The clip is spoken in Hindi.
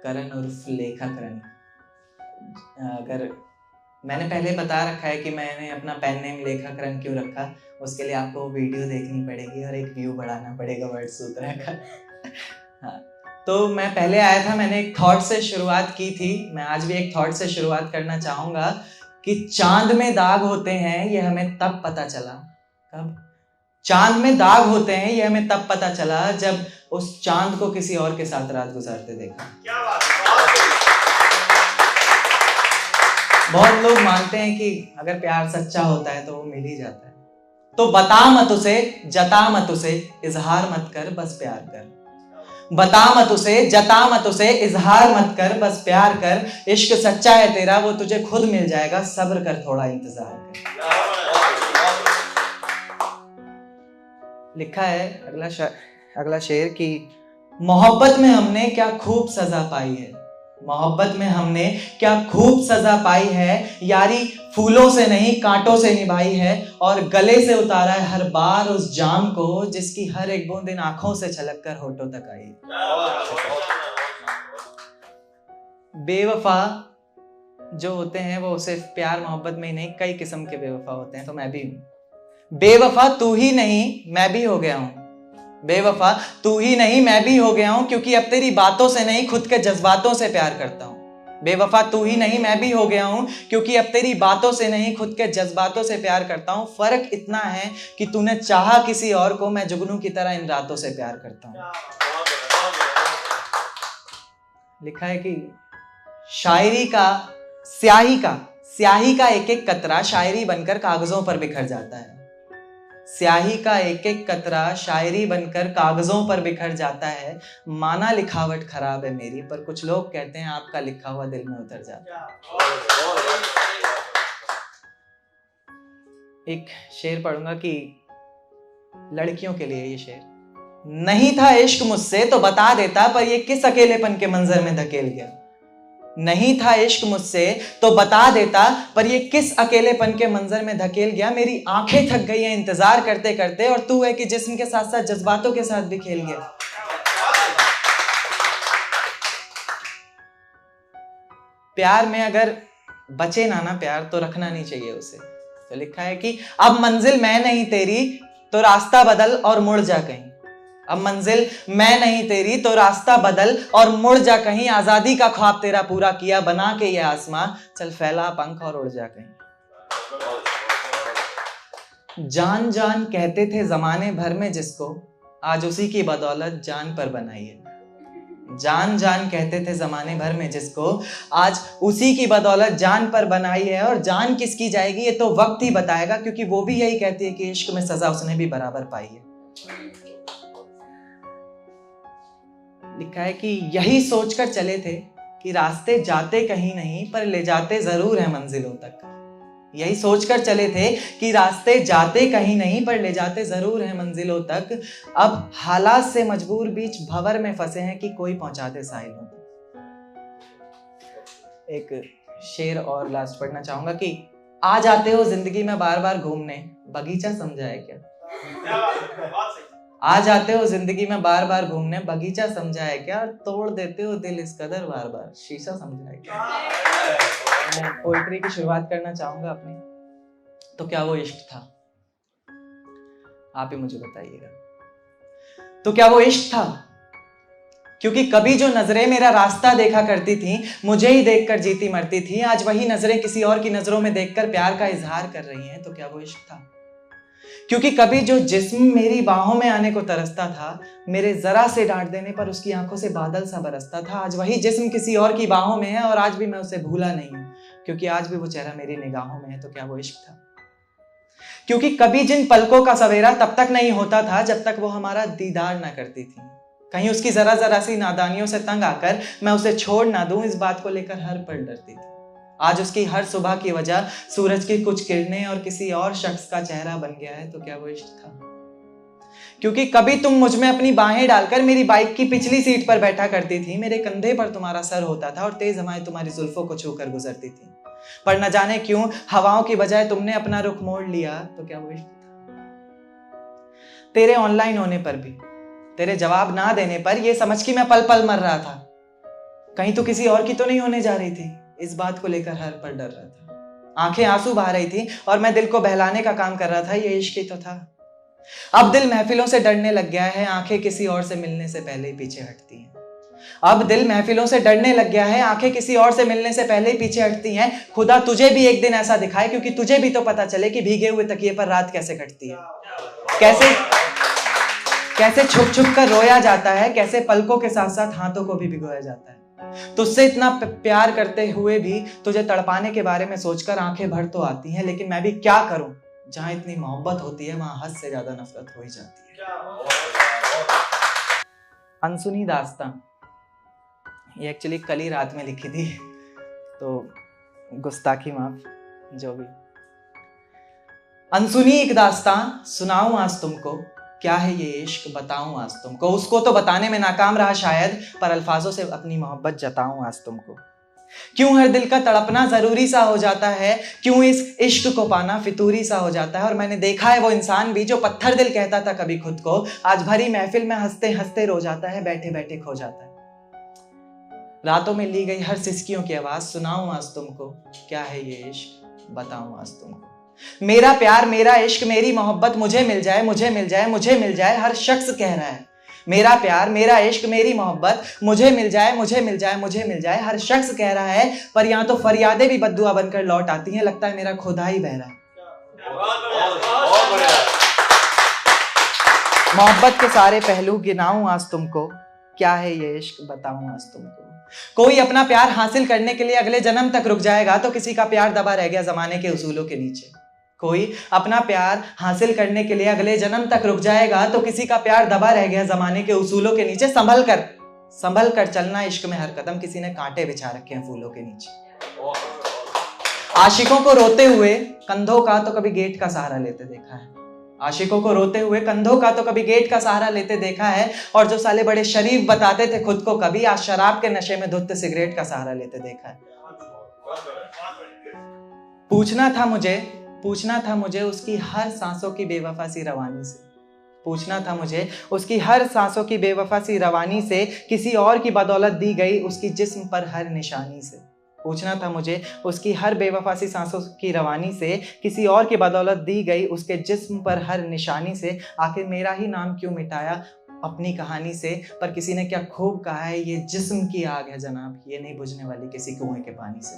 करण उर्फ लेखा करण। अगर मैंने पहले बता रखा है कि मैंने अपना पेन नेम लेखा करण क्यों रखा, उसके लिए आपको वीडियो देखनी पड़ेगी और एक व्यू बढ़ाना पड़ेगा वर्ड सूत्र का। हाँ, तो मैं पहले आया था, मैंने एक थॉट से शुरुआत की थी, मैं आज भी एक थॉट से शुरुआत करना चाहूंगा कि चांद में दाग होते हैं ये हमें तब पता चला। कब? चांद में दाग होते हैं ये हमें तब पता चला जब उस चांद को किसी और के साथ रात गुजारते देखा। क्या बात है। बहुत लोग मानते हैं कि अगर प्यार सच्चा होता है तो वो मिल ही जाता है। तो बता मत उसे, जता मत उसे, इजहार मत कर, बस प्यार कर। बता मत उसे, जता मत उसे, इजहार मत कर, बस प्यार कर। इश्क सच्चा है तेरा, वो तुझे खुद मिल जाएगा, सब्र कर, थोड़ा इंतजार कर। लिखा है अगला शेर कि मोहब्बत में हमने क्या खूब सजा पाई है, मोहब्बत में हमने क्या खूब सजा पाई है, यारी फूलों से नहीं कांटों से निभाई है, और गले से उतारा है हर बार उस जाम को जिसकी हर एक बूंद इन आंखों से छलक कर होठों तक आई। बेवफा जो होते हैं वो सिर्फ प्यार मोहब्बत में ही नहीं, कई किस्म के बेवफा होते हैं, तो मैं भी हूं। बेवफा तू ही नहीं मैं भी हो गया हूं, बेवफा तू ही नहीं मैं भी हो गया हूं, क्योंकि अब तेरी बातों से नहीं खुद के जज्बातों से प्यार करता हूं। बेवफा तू ही नहीं मैं भी हो गया हूं, क्योंकि अब तेरी बातों से नहीं खुद के जज्बातों से प्यार करता हूं। फर्क इतना है कि तूने चाहा किसी और को, मैं जुगनू की तरह इन रातों से प्यार करता हूं। लिखा है कि शायरी का स्याही का एक एक कतरा शायरी बनकर कागजों पर बिखर जाता है। स्याही का एक एक कतरा शायरी बनकर कागजों पर बिखर जाता है। माना लिखावट खराब है मेरी, पर कुछ लोग कहते हैं आपका लिखा हुआ दिल में उतर जाता है। एक शेर पढ़ूंगा कि लड़कियों के लिए ये शेर। नहीं था इश्क मुझसे तो बता देता, पर ये किस अकेलेपन के मंजर में धकेल गया। नहीं था इश्क मुझसे तो बता देता, पर ये किस अकेलेपन के मंजर में धकेल गया। मेरी आंखें थक गई हैं इंतजार करते करते, और तू है कि जिस्म के साथ साथ जज्बातों के साथ भी खेल गया। प्यार में अगर बचे ना प्यार तो रखना नहीं चाहिए उसे। तो लिखा है कि अब मंजिल मैं नहीं तेरी तो रास्ता बदल और मुड़ जा कहीं। अब मंजिल मैं नहीं तेरी तो रास्ता बदल और मुड़ जा कहीं। आजादी का ख्वाब तेरा पूरा किया बना के ये आसमां, चल फैला पंख और उड़ जा कहीं। जान जान कहते थे जमाने भर में जिसको, आज उसी की बदौलत जान पर बनाई है। जान जान कहते थे जमाने भर में जिसको, आज उसी की बदौलत जान पर बनाई है। और जान किसकी जाएगी ये तो वक्त ही बताएगा, क्योंकि वो भी यही कहती है कि इश्क में सजा उसने भी बराबर पाई है। लिखा है कि यही सोचकर चले थे कि रास्ते जाते कहीं नहीं पर ले जाते जरूर है मंजिलों तक। यही सोचकर चले थे कि रास्ते जाते कहीं नहीं पर ले जाते जरूर है मंजिलों तक। अब हालात से मजबूर बीच भंवर में फंसे हैं कि कोई पहुंचाते साहिलों तक। एक शेर और लास्ट पढ़ना चाहूंगा कि आ जाते हो जिंदगी में बार बार घूमने, बगीचा समझा है क्या। आ जाते हो जिंदगी में बार बार घूमने, बगीचा समझा है क्या। तोड़ देते हो दिल इस कदर बार बार, शीशा समझा है क्या। मैं पोइट्री की शुरुआत करना चाहूंगा अपनी। तो क्या वो इश्क था? आप ही मुझे बताइएगा। तो क्या वो इश्क था? क्योंकि कभी जो नजरें मेरा रास्ता देखा करती थी, मुझे ही देखकर जीती मरती थी, आज वही नजरें किसी और की नजरों में देखकर प्यार का इजहार कर रही हैं। तो क्या वो इश्क था? क्योंकि कभी जो जिस्म मेरी बाहों में आने को तरसता था, मेरे जरा से डांट देने पर उसकी आंखों से बादल सा बरसता था, आज वही जिस्म किसी और की बाहों में है और आज भी मैं उसे भूला नहीं हूं, क्योंकि आज भी वो चेहरा मेरी निगाहों में है। तो क्या वो इश्क था? क्योंकि कभी जिन पलकों का सवेरा तब तक नहीं होता था जब तक वो हमारा दीदार ना करती थी। कहीं उसकी जरा जरा सी नादानियों से तंग आकर मैं उसे छोड़ ना दूं, इस बात को लेकर हर पल डरती थी। आज उसकी हर सुबह की वजह सूरज की कुछ किरणें और किसी और शख्स का चेहरा बन गया है। तो क्या वो इश्क था? क्योंकि कभी तुम मुझ में अपनी बाहें डालकर मेरी बाइक की पिछली सीट पर बैठा करती थी, मेरे कंधे पर तुम्हारा सर होता था और तेज हवाएं तुम्हारी जुल्फों को छूकर गुजरती थी, पर न जाने क्यों हवाओं की बजाय तुमने अपना रुख मोड़ लिया। तो क्या वो इश्क था? तेरे ऑनलाइन होने पर भी, तेरे जवाब ना देने पर, यह समझ कि मैं पल पल मर रहा था, कहीं तो किसी और की तो नहीं होने जा रही थी। इस बात को लेकर हर पल डर रहा था। आंखें आंसू बहा रही थी और मैं दिल को बहलाने का काम कर रहा था। ये इश्क ही तो था। अब दिल महफिलों से डरने लग गया है, आंखें किसी और से मिलने से पहले ही पीछे हटती हैं। अब दिल महफिलों से डरने लग गया है, आंखें किसी और से मिलने से पहले ही पीछे हटती हैं। खुदा तुझे भी एक दिन ऐसा दिखाए, क्योंकि तुझे भी तो पता चले कि भीगे हुए तकिए पर रात कैसे कटती है, कैसे कैसे छुप छुप कर रोया जाता है, कैसे पलकों के साथ साथ हाथों को भी भिगोया जाता है। तुझसे इतना प्यार करते हुए भी तुझे तड़पाने के बारे में सोचकर आंखें भर तो आती हैं, लेकिन मैं भी क्या करूं, जहां इतनी मोहब्बत होती है वहां हद से ज्यादा नफरत हो ही जाती है। अनसुनी दास्तां, ये एक्चुअली कल ही रात में लिखी थी, तो गुस्ताखी माफ, जो भी। अनसुनी एक दास्तां सुनाऊं आज तुमको, क्या है ये इश्क बताऊं आज तुमको। उसको तो बताने में नाकाम रहा शायद, पर अल्फाजों से अपनी मोहब्बत जताऊं आज तुमको। क्यों हर दिल का तड़पना जरूरी सा हो जाता है, क्यों इस इश्क को पाना फितूरी सा हो जाता है। और मैंने देखा है वो इंसान भी जो पत्थर दिल कहता था कभी खुद को, आज भरी महफिल में हंसते हंसते रो जाता है, बैठे बैठे खो जाता है। रातों में ली गई हर सिसकियों की आवाज सुनाऊं आज तुमको, क्या है ये इश्क बताऊं आज तुमको। मेरा प्यार मेरा इश्क मेरी मोहब्बत मुझे मिल जाए, मुझे मिल जाए, मुझे मिल जाए, हर शख्स कह रहा है। मेरा प्यार मेरा इश्क मेरी मोहब्बत मुझे मिल जाए, मुझे मिल जाए, मुझे मिल जाए, हर शख्स कह रहा है। पर यहाँ तो फरियादें भी बद्दुआ बनकर लौट आती हैं, लगता है मेरा खुदा ही बह रहा है। मोहब्बत के सारे पहलू गिनाऊं आज तुमको, क्या है ये इश्क बताऊं आज तुमको। कोई अपना प्यार हासिल करने के लिए अगले जन्म तक रुक जाएगा, तो किसी का प्यार दबा रह गया जमाने के उसूलों के नीचे। कोई अपना प्यार हासिल करने के लिए अगले जन्म तक रुक जाएगा, तो किसी का प्यार दबा रह गया जमाने के उसूलों के नीचे। संभल कर चलना इश्क में हर कदम, किसी ने कांटे बिछा रखे हैं फूलों के नीचे। आशिकों को रोते हुए कंधों का तो कभी गेट का सहारा लेते देखा है। आशिकों को रोते हुए कंधों का तो कभी गेट का सहारा लेते देखा है। और जो साले बड़े शरीफ बताते थे खुद को, कभी आज शराब के नशे में धुत सिगरेट का सहारा लेते देखा है। पूछना था मुझे उसकी हर सांसों की बेवफा सी रवानी से। पूछना था मुझे उसकी हर सांसों की बेवफा सी रवानी से, किसी और की बदौलत दी गई उसकी जिस्म पर हर निशानी से। पूछना था मुझे उसकी हर बेवफा सी सांसों की रवानी से, किसी और की बदौलत दी गई उसके जिस्म पर हर निशानी से। आखिर मेरा ही नाम क्यों मिटाया अपनी कहानी से। पर किसी ने क्या खूब कहा है, ये जिस्म की आग है जनाब, ये नहीं बुझने वाली किसी कुएं के पानी से।